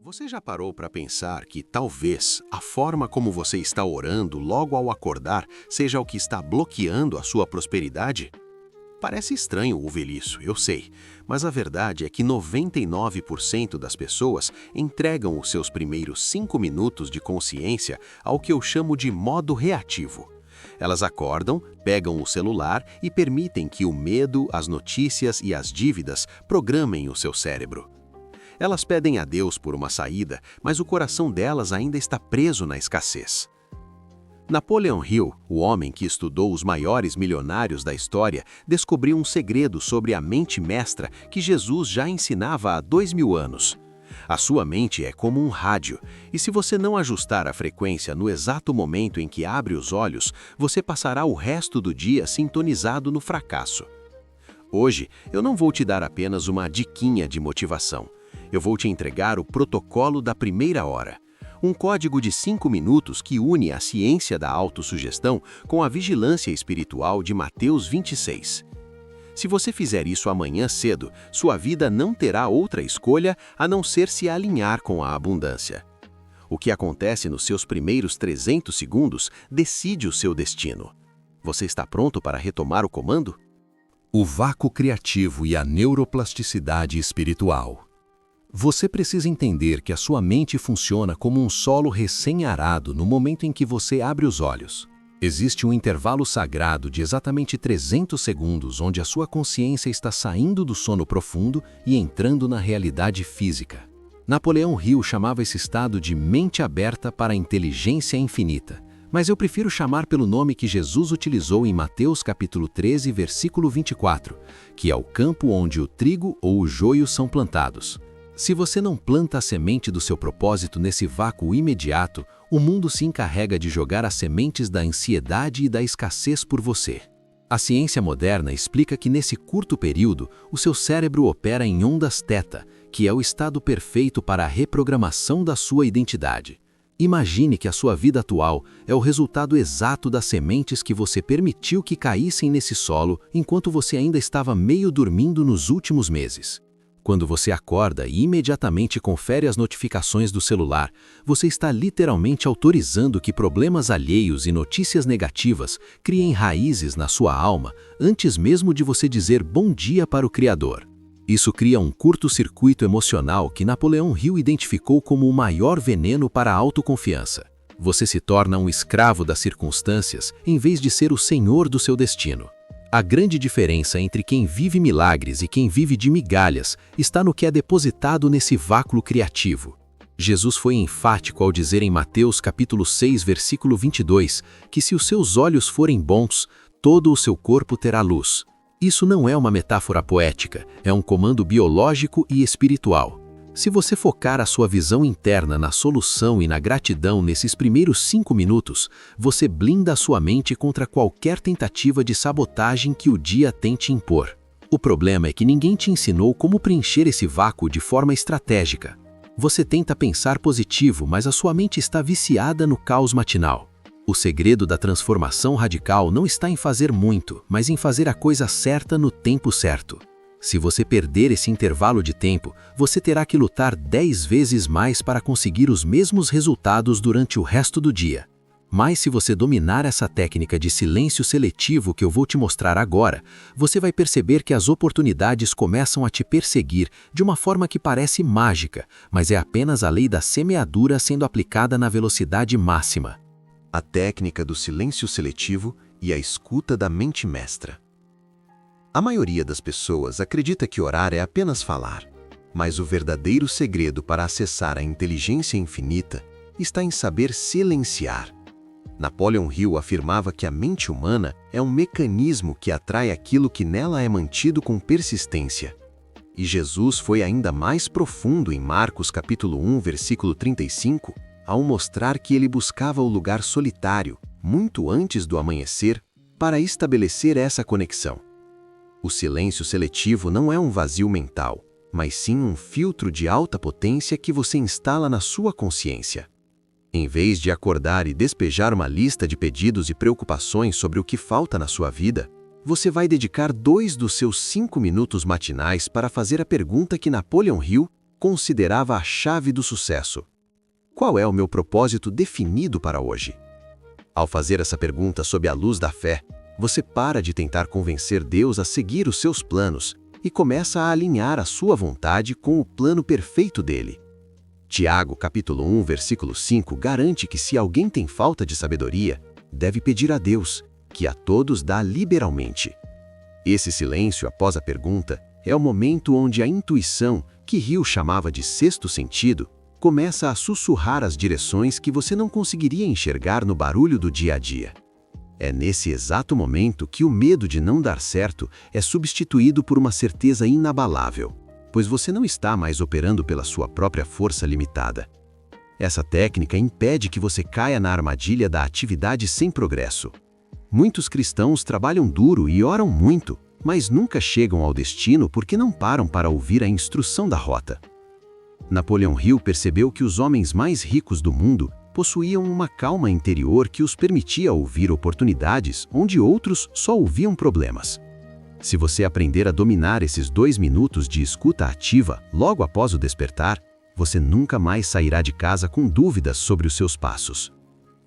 Você já parou para pensar que talvez a forma como você está orando logo ao acordar seja o que está bloqueando a sua prosperidade? Parece estranho ouvir isso, eu sei, mas a verdade é que 99% das pessoas entregam os seus primeiros 5 minutos de consciência ao que eu chamo de modo reativo. Elas acordam, pegam o celular e permitem que o medo, as notícias e as dívidas programem o seu cérebro. Elas pedem a Deus por uma saída, mas o coração delas ainda está preso na escassez. Napoleon Hill, o homem que estudou os maiores milionários da história, descobriu um segredo sobre a mente mestra que Jesus já ensinava há 2000 anos. A sua mente é como um rádio, e se você não ajustar a frequência no exato momento em que abre os olhos, você passará o resto do dia sintonizado no fracasso. Hoje, eu não vou te dar apenas uma diquinha de motivação. Eu vou te entregar o protocolo da primeira hora. Um código de 5 minutos que une a ciência da autossugestão com a vigilância espiritual de Mateus 26. Se você fizer isso amanhã cedo, sua vida não terá outra escolha a não ser se alinhar com a abundância. O que acontece nos seus primeiros 300 segundos decide o seu destino. Você está pronto para retomar o comando? O vácuo criativo e a neuroplasticidade espiritual. Você precisa entender que a sua mente funciona como um solo recém-arado no momento em que você abre os olhos. Existe um intervalo sagrado de exatamente 300 segundos onde a sua consciência está saindo do sono profundo e entrando na realidade física. Napoleão Hill chamava esse estado de mente aberta para a inteligência infinita, mas eu prefiro chamar pelo nome que Jesus utilizou em Mateus capítulo 13, versículo 24, que é o campo onde o trigo ou o joio são plantados. Se você não planta a semente do seu propósito nesse vácuo imediato, o mundo se encarrega de jogar as sementes da ansiedade e da escassez por você. A ciência moderna explica que nesse curto período, o seu cérebro opera em ondas θ, que é o estado perfeito para a reprogramação da sua identidade. Imagine que a sua vida atual é o resultado exato das sementes que você permitiu que caíssem nesse solo enquanto você ainda estava meio dormindo nos últimos meses. Quando você acorda e imediatamente confere as notificações do celular, você está literalmente autorizando que problemas alheios e notícias negativas criem raízes na sua alma antes mesmo de você dizer bom dia para o Criador. Isso cria um curto-circuito emocional que Napoleão Hill identificou como o maior veneno para a autoconfiança. Você se torna um escravo das circunstâncias em vez de ser o senhor do seu destino. A grande diferença entre quem vive milagres e quem vive de migalhas está no que é depositado nesse vácuo criativo. Jesus foi enfático ao dizer em Mateus capítulo 6, versículo 22, que se os seus olhos forem bons, todo o seu corpo terá luz. Isso não é uma metáfora poética, é um comando biológico e espiritual. Se você focar a sua visão interna na solução e na gratidão nesses primeiros 5 minutos, você blinda a sua mente contra qualquer tentativa de sabotagem que o dia tente impor. O problema é que ninguém te ensinou como preencher esse vácuo de forma estratégica. Você tenta pensar positivo, mas a sua mente está viciada no caos matinal. O segredo da transformação radical não está em fazer muito, mas em fazer a coisa certa no tempo certo. Se você perder esse intervalo de tempo, você terá que lutar 10 vezes mais para conseguir os mesmos resultados durante o resto do dia. Mas se você dominar essa técnica de silêncio seletivo que eu vou te mostrar agora, você vai perceber que as oportunidades começam a te perseguir de uma forma que parece mágica, mas é apenas a lei da semeadura sendo aplicada na velocidade máxima. A técnica do silêncio seletivo e a escuta da mente mestra. A maioria das pessoas acredita que orar é apenas falar, mas o verdadeiro segredo para acessar a inteligência infinita está em saber silenciar. Napoleon Hill afirmava que a mente humana é um mecanismo que atrai aquilo que nela é mantido com persistência. E Jesus foi ainda mais profundo em Marcos capítulo 1, versículo 35, ao mostrar que ele buscava o lugar solitário, muito antes do amanhecer, para estabelecer essa conexão. O silêncio seletivo não é um vazio mental, mas sim um filtro de alta potência que você instala na sua consciência. Em vez de acordar e despejar uma lista de pedidos e preocupações sobre o que falta na sua vida, você vai dedicar 2 dos seus 5 minutos matinais para fazer a pergunta que Napoleon Hill considerava a chave do sucesso. Qual é o meu propósito definido para hoje? Ao fazer essa pergunta sob a luz da fé, você para de tentar convencer Deus a seguir os seus planos e começa a alinhar a sua vontade com o plano perfeito dele. Tiago, capítulo 1, versículo 5, garante que se alguém tem falta de sabedoria, deve pedir a Deus, que a todos dá liberalmente. Esse silêncio após a pergunta é o momento onde a intuição, que Hill chamava de sexto sentido, começa a sussurrar as direções que você não conseguiria enxergar no barulho do dia a dia. É nesse exato momento que o medo de não dar certo é substituído por uma certeza inabalável, pois você não está mais operando pela sua própria força limitada. Essa técnica impede que você caia na armadilha da atividade sem progresso. Muitos cristãos trabalham duro e oram muito, mas nunca chegam ao destino porque não param para ouvir a instrução da rota. Napoleão Hill percebeu que os homens mais ricos do mundo possuíam uma calma interior que os permitia ouvir oportunidades onde outros só ouviam problemas. Se você aprender a dominar esses 2 minutos de escuta ativa logo após o despertar, você nunca mais sairá de casa com dúvidas sobre os seus passos.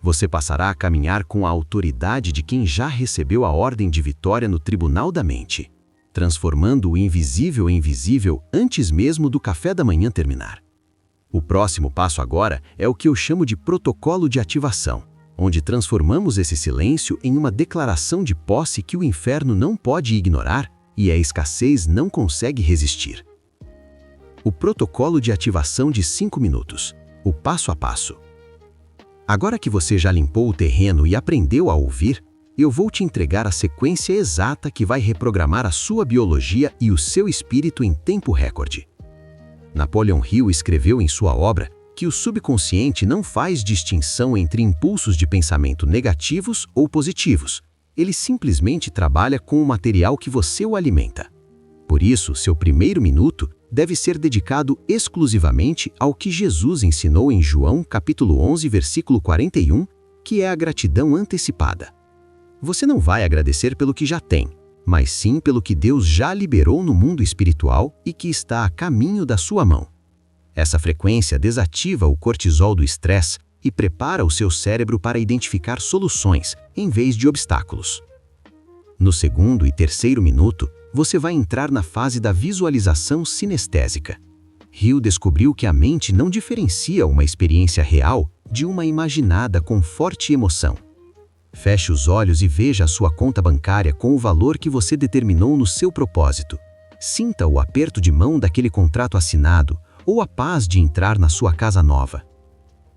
Você passará a caminhar com a autoridade de quem já recebeu a ordem de vitória no tribunal da mente, transformando o invisível em visível antes mesmo do café da manhã terminar. O próximo passo agora é o que eu chamo de protocolo de ativação, onde transformamos esse silêncio em uma declaração de posse que o inferno não pode ignorar e a escassez não consegue resistir. O protocolo de ativação de 5 minutos, o passo a passo. Agora que você já limpou o terreno e aprendeu a ouvir, eu vou te entregar a sequência exata que vai reprogramar a sua biologia e o seu espírito em tempo recorde. Napoleão Hill escreveu em sua obra que o subconsciente não faz distinção entre impulsos de pensamento negativos ou positivos. Ele simplesmente trabalha com o material que você o alimenta. Por isso, seu primeiro minuto deve ser dedicado exclusivamente ao que Jesus ensinou em João, capítulo 11, versículo 41, que é a gratidão antecipada. Você não vai agradecer pelo que já tem, mas sim pelo que Deus já liberou no mundo espiritual e que está a caminho da sua mão. Essa frequência desativa o cortisol do estresse e prepara o seu cérebro para identificar soluções, em vez de obstáculos. No segundo e terceiro minuto, você vai entrar na fase da visualização sinestésica. Hill descobriu que a mente não diferencia uma experiência real de uma imaginada com forte emoção. Feche os olhos e veja a sua conta bancária com o valor que você determinou no seu propósito. Sinta o aperto de mão daquele contrato assinado ou a paz de entrar na sua casa nova.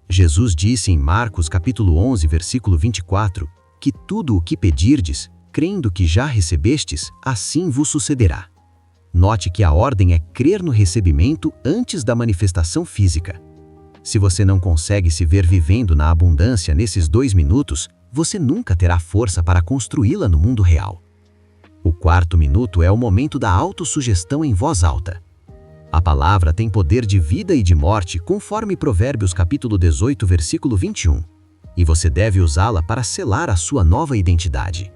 Jesus disse em Marcos capítulo 11, versículo 24, que tudo o que pedirdes, crendo que já recebestes, assim vos sucederá. Note que a ordem é crer no recebimento antes da manifestação física. Se você não consegue se ver vivendo na abundância nesses 2 minutos, você nunca terá força para construí-la no mundo real. O quarto minuto é o momento da autossugestão em voz alta. A palavra tem poder de vida e de morte, conforme Provérbios capítulo 18, versículo 21, e você deve usá-la para selar a sua nova identidade.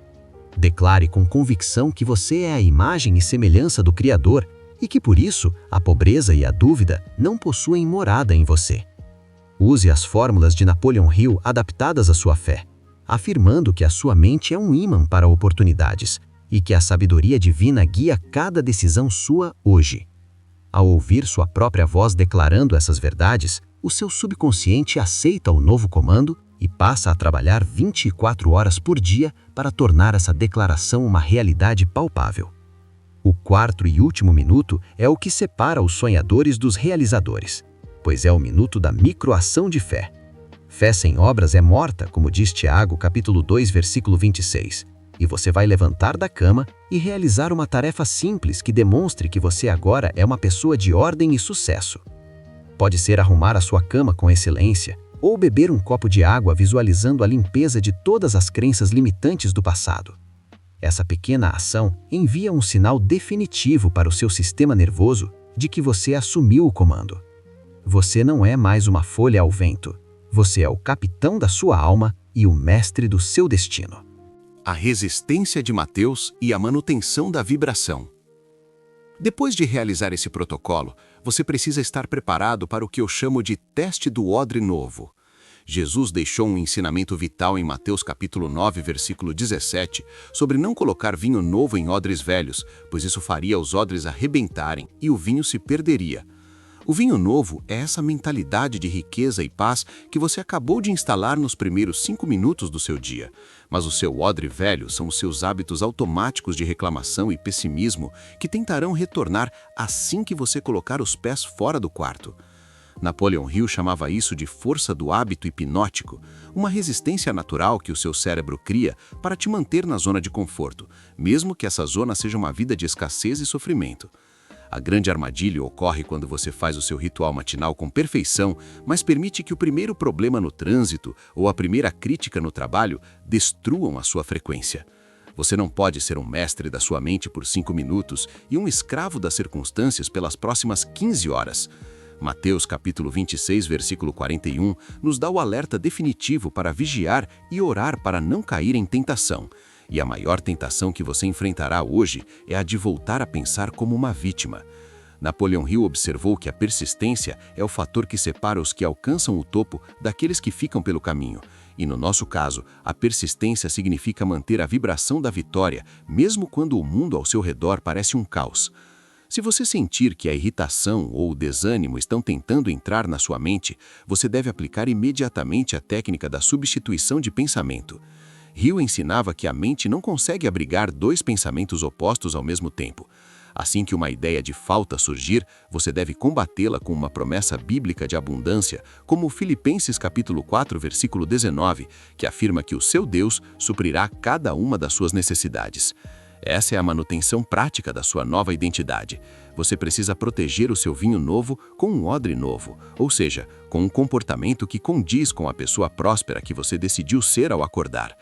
Declare com convicção que você é a imagem e semelhança do Criador e que, por isso, a pobreza e a dúvida não possuem morada em você. Use as fórmulas de Napoleão Hill adaptadas à sua fé, afirmando que a sua mente é um ímã para oportunidades e que a sabedoria divina guia cada decisão sua hoje. Ao ouvir sua própria voz declarando essas verdades, o seu subconsciente aceita o novo comando e passa a trabalhar 24 horas por dia para tornar essa declaração uma realidade palpável. O quarto e último minuto é o que separa os sonhadores dos realizadores, pois é o minuto da microação de fé. Fé sem obras é morta, como diz Tiago, capítulo 2, versículo 26, e você vai levantar da cama e realizar uma tarefa simples que demonstre que você agora é uma pessoa de ordem e sucesso. Pode ser arrumar a sua cama com excelência, ou beber um copo de água visualizando a limpeza de todas as crenças limitantes do passado. Essa pequena ação envia um sinal definitivo para o seu sistema nervoso de que você assumiu o comando. Você não é mais uma folha ao vento. Você é o capitão da sua alma e o mestre do seu destino. A resistência de Mateus e a manutenção da vibração. Depois de realizar esse protocolo, você precisa estar preparado para o que eu chamo de teste do odre novo. Jesus deixou um ensinamento vital em Mateus capítulo 9, versículo 17, sobre não colocar vinho novo em odres velhos, pois isso faria os odres arrebentarem e o vinho se perderia. O vinho novo é essa mentalidade de riqueza e paz que você acabou de instalar nos primeiros 5 minutos do seu dia. Mas o seu odre velho são os seus hábitos automáticos de reclamação e pessimismo que tentarão retornar assim que você colocar os pés fora do quarto. Napoleon Hill chamava isso de força do hábito hipnótico, uma resistência natural que o seu cérebro cria para te manter na zona de conforto, mesmo que essa zona seja uma vida de escassez e sofrimento. A grande armadilha ocorre quando você faz o seu ritual matinal com perfeição, mas permite que o primeiro problema no trânsito ou a primeira crítica no trabalho destruam a sua frequência. Você não pode ser um mestre da sua mente por 5 minutos e um escravo das circunstâncias pelas próximas 15 horas. Mateus capítulo 26, versículo 41, nos dá o alerta definitivo para vigiar e orar para não cair em tentação. E a maior tentação que você enfrentará hoje é a de voltar a pensar como uma vítima. Napoleon Hill observou que a persistência é o fator que separa os que alcançam o topo daqueles que ficam pelo caminho. E no nosso caso, a persistência significa manter a vibração da vitória, mesmo quando o mundo ao seu redor parece um caos. Se você sentir que a irritação ou o desânimo estão tentando entrar na sua mente, você deve aplicar imediatamente a técnica da substituição de pensamento. Hill ensinava que a mente não consegue abrigar 2 pensamentos opostos ao mesmo tempo. Assim que uma ideia de falta surgir, você deve combatê-la com uma promessa bíblica de abundância, como Filipenses capítulo 4, versículo 19, que afirma que o seu Deus suprirá cada uma das suas necessidades. Essa é a manutenção prática da sua nova identidade. Você precisa proteger o seu vinho novo com um odre novo, ou seja, com um comportamento que condiz com a pessoa próspera que você decidiu ser ao acordar.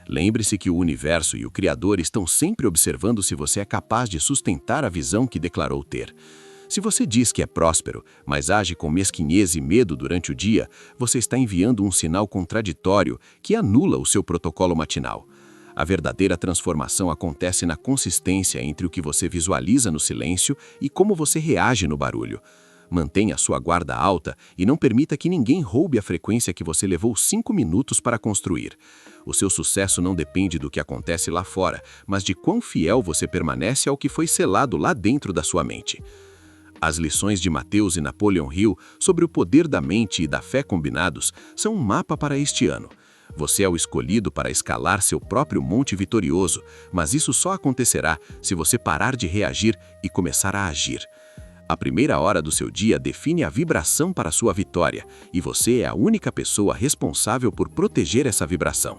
Lembre-se que o universo e o Criador estão sempre observando se você é capaz de sustentar a visão que declarou ter. Se você diz que é próspero, mas age com mesquinhez e medo durante o dia, você está enviando um sinal contraditório que anula o seu protocolo matinal. A verdadeira transformação acontece na consistência entre o que você visualiza no silêncio e como você reage no barulho. Mantenha sua guarda alta e não permita que ninguém roube a frequência que você levou 5 minutos para construir. O seu sucesso não depende do que acontece lá fora, mas de quão fiel você permanece ao que foi selado lá dentro da sua mente. As lições de Mateus e Napoleon Hill sobre o poder da mente e da fé combinados são um mapa para este ano. Você é o escolhido para escalar seu próprio monte vitorioso, mas isso só acontecerá se você parar de reagir e começar a agir. A primeira hora do seu dia define a vibração para a sua vitória, e você é a única pessoa responsável por proteger essa vibração.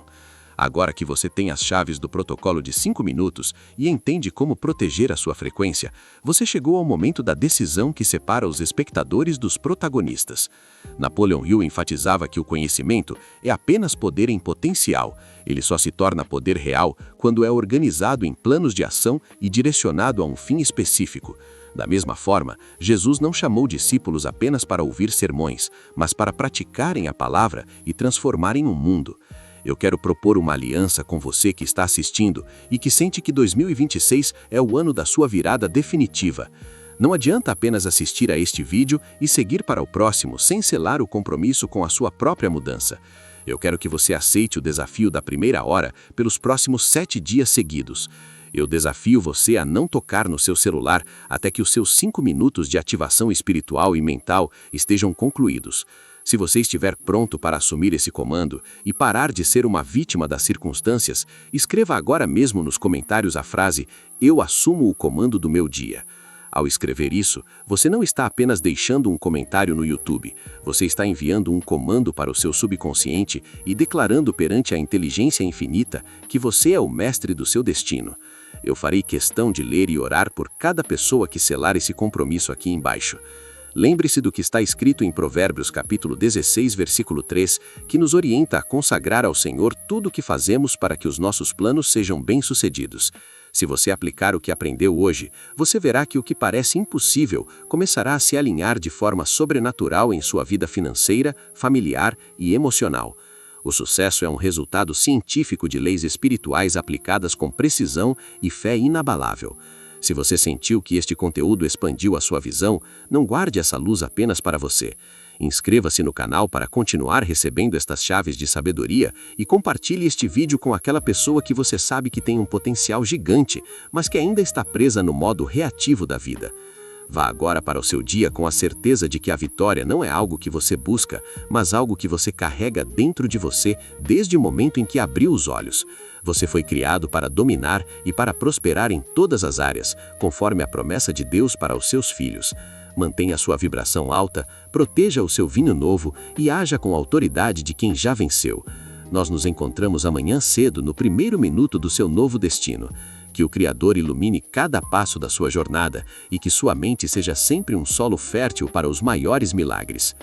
Agora que você tem as chaves do protocolo de 5 minutos e entende como proteger a sua frequência, você chegou ao momento da decisão que separa os espectadores dos protagonistas. Napoleon Hill enfatizava que o conhecimento é apenas poder em potencial. Ele só se torna poder real quando é organizado em planos de ação e direcionado a um fim específico. Da mesma forma, Jesus não chamou discípulos apenas para ouvir sermões, mas para praticarem a palavra e transformarem o mundo. Eu quero propor uma aliança com você que está assistindo e que sente que 2026 é o ano da sua virada definitiva. Não adianta apenas assistir a este vídeo e seguir para o próximo sem selar o compromisso com a sua própria mudança. Eu quero que você aceite o desafio da primeira hora pelos próximos 7 dias seguidos. Eu desafio você a não tocar no seu celular até que os seus 5 minutos de ativação espiritual e mental estejam concluídos. Se você estiver pronto para assumir esse comando e parar de ser uma vítima das circunstâncias, escreva agora mesmo nos comentários a frase "Eu assumo o comando do meu dia". Ao escrever isso, você não está apenas deixando um comentário no YouTube, você está enviando um comando para o seu subconsciente e declarando perante a inteligência infinita que você é o mestre do seu destino. Eu farei questão de ler e orar por cada pessoa que selar esse compromisso aqui embaixo. Lembre-se do que está escrito em Provérbios capítulo 16, versículo 3, que nos orienta a consagrar ao Senhor tudo o que fazemos para que os nossos planos sejam bem-sucedidos. Se você aplicar o que aprendeu hoje, você verá que o que parece impossível começará a se alinhar de forma sobrenatural em sua vida financeira, familiar e emocional. O sucesso é um resultado científico de leis espirituais aplicadas com precisão e fé inabalável. Se você sentiu que este conteúdo expandiu a sua visão, não guarde essa luz apenas para você. Inscreva-se no canal para continuar recebendo estas chaves de sabedoria e compartilhe este vídeo com aquela pessoa que você sabe que tem um potencial gigante, mas que ainda está presa no modo reativo da vida. Vá agora para o seu dia com a certeza de que a vitória não é algo que você busca, mas algo que você carrega dentro de você desde o momento em que abriu os olhos. Você foi criado para dominar e para prosperar em todas as áreas, conforme a promessa de Deus para os seus filhos. Mantenha sua vibração alta, proteja o seu vinho novo e haja com a autoridade de quem já venceu. Nós nos encontramos amanhã cedo no primeiro minuto do seu novo destino. Que o Criador ilumine cada passo da sua jornada e que sua mente seja sempre um solo fértil para os maiores milagres.